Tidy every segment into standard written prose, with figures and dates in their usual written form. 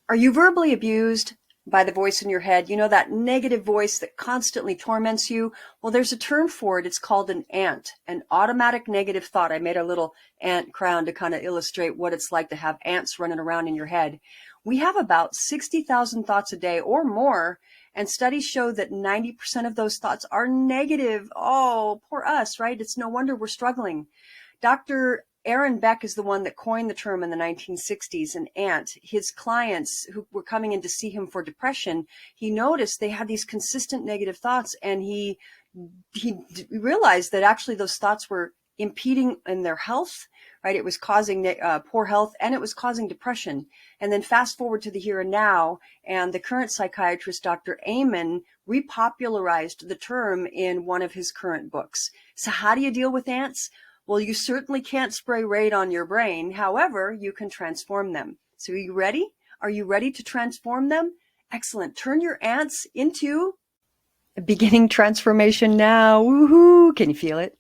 Are you verbally abused by the voice in your head? You know, that negative voice that constantly torments you? Well, there's a term for it. It's called an ANT, an automatic negative thought. I made a little ant crown to kind of illustrate what it's like to have ants running around in your head. We have about 60,000 thoughts a day or more, and studies show that 90% of those thoughts are negative. Oh, poor us, right? It's no wonder we're struggling. Dr. Beck is the one that coined the term in the 1960s, an ant. His clients who were coming in to see him for depression, he noticed they had these consistent negative thoughts, and he realized that actually those thoughts were impeding in their health, right? It was causing poor health, and it was causing depression. And then fast forward to the here and now, and the current psychiatrist, Dr. Amen, repopularized the term in one of his current books. So how do you deal with ants? Well, you certainly can't spray raid on your brain. However, you can transform them. So are you ready? Are you ready to transform them? Excellent. Turn your ants into a beginning transformation now. Woohoo! Can you feel it?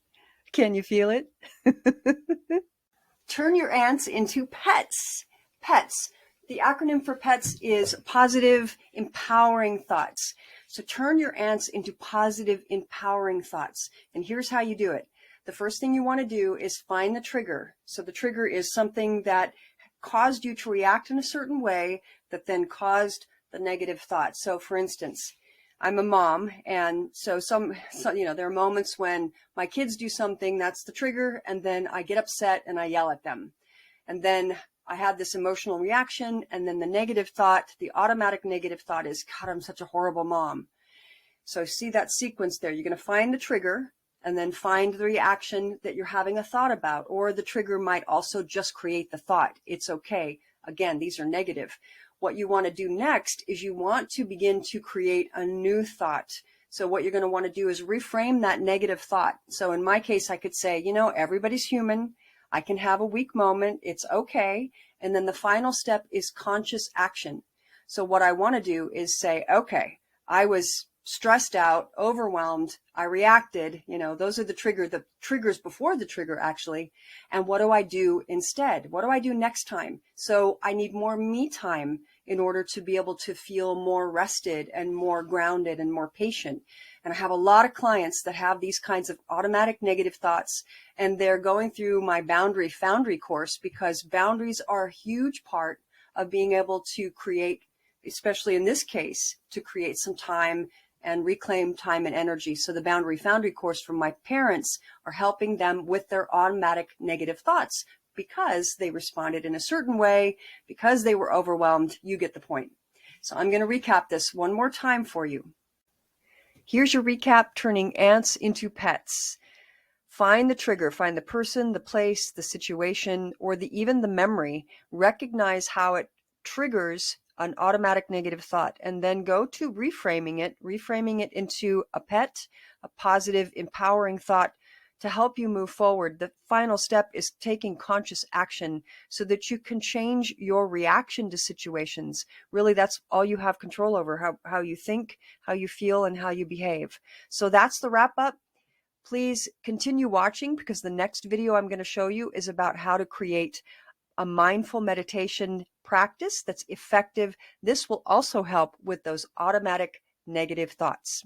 Can you feel it? Turn your ants into pets. Pets. The acronym for pets is positive, empowering thoughts. So turn your ants into positive, empowering thoughts. And here's how you do it. The first thing you want to do is find the trigger. So the trigger is something that caused you to react in a certain way that then caused the negative thought. So for instance, I'm a mom, and so there are moments when my kids do something, that's the trigger, and then I get upset and I yell at them. And then I have this emotional reaction, and then the negative thought, the automatic negative thought is, God, I'm such a horrible mom. So see that sequence there. You're going to find the trigger, and then find the reaction that you're having a thought about, or the trigger might also just create the thought. It's okay. Again, these are negative. What you want to do next is you want to begin to create a new thought. So what you're going to want to do is reframe that negative thought. So in my case, I could say, everybody's human. I can have a weak moment. It's okay. And then the final step is conscious action. So what I want to do is say, okay, I was stressed out, overwhelmed, I reacted, those are the triggers before the trigger actually. And what do I do instead? What do I do next time? So I need more me time in order to be able to feel more rested and more grounded and more patient. And I have a lot of clients that have these kinds of automatic negative thoughts, and they're going through my Boundary Foundry course, because boundaries are a huge part of being able to create, especially in this case, to create some time and reclaim time and energy. So the Boundary Foundry course from my parents are helping them with their automatic negative thoughts because they responded in a certain way, because they were overwhelmed. You get the point. So I'm going to recap this one more time for you. Here's your recap: turning ants into pets. Find the trigger, find the person, the place, the situation, or even the memory. Recognize how it triggers an automatic negative thought, and then go to reframing it into a pet, a positive, empowering thought to help you move forward. The final step is taking conscious action so that you can change your reaction to situations. Really, that's all you have control over, how you think, how you feel, and how you behave. So that's the wrap up. Please continue watching, because the next video I'm going to show you is about how to create a mindful meditation practice that's effective. This will also help with those automatic negative thoughts.